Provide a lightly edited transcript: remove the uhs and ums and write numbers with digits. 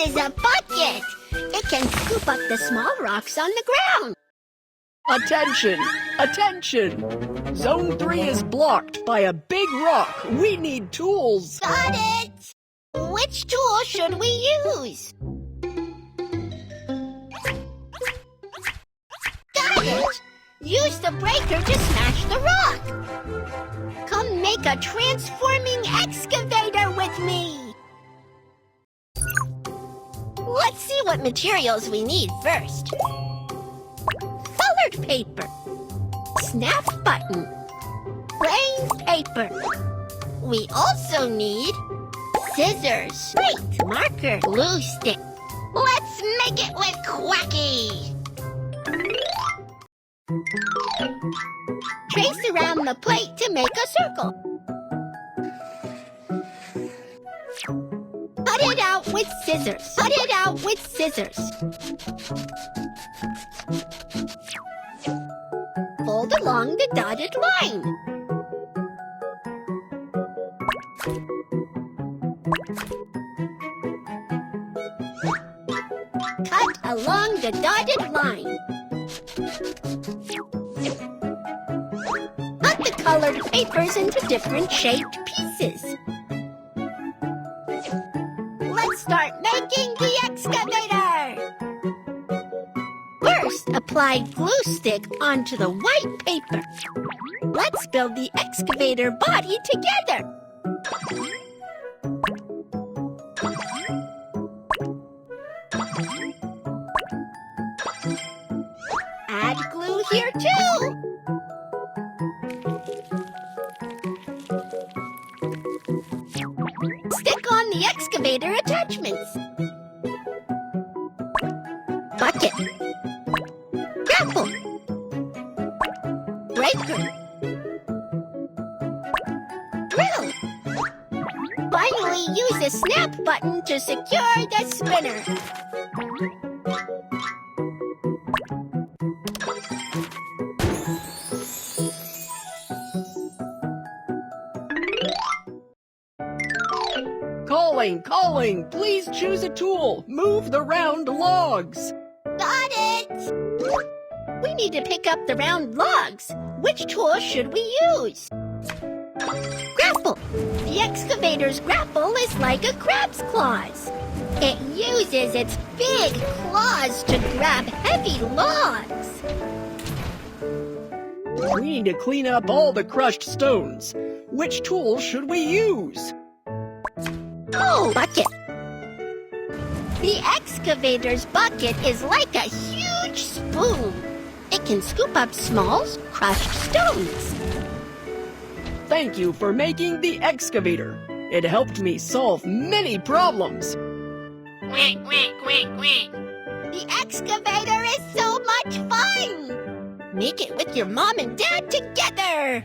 is a bucket. It can scoop up the small rocks on the ground. Attention! Attention! Zone 3 is blocked by a big rock. We need tools. Got it! Which tool should we use? Got it! Use the breaker to smash the rock. Come make a transforming excavator with me. Let's see what materials we need first. Colored paper, snap button, plain paper. We also need scissors, plate, marker, glue stick. Let's make it with Quacky. Trace around the plate to make a circle. Cut it out with scissors. Cut it out with scissors. Fold along the dotted line. Cut along the dotted line. Cut the colored papers into different shaped pieces. Let's start making the excavator! First, apply glue stick onto the white paper. Let's build the excavator body together. Add glue here too. Stick on the excavator attachments. Bucket. Grapple. Breaker. Drill. Finally, use the snap button to secure the spinner. Calling, calling! Please choose a tool. Move the round logs. Got it! We need to pick up the round logs. Which tool should we use? Grapple. The excavator's grapple is like a crab's claws. It uses its big claws to grab heavy logs. We need to clean up all the crushed stones. Which tool should we use? Oh, bucket. The excavator's bucket is like a huge spoon. It can scoop up small, crushed stones. Thank you for making the excavator. It helped me solve many problems. Quack, quack, quack, quack. The excavator is so much fun! Make it with your mom and dad together!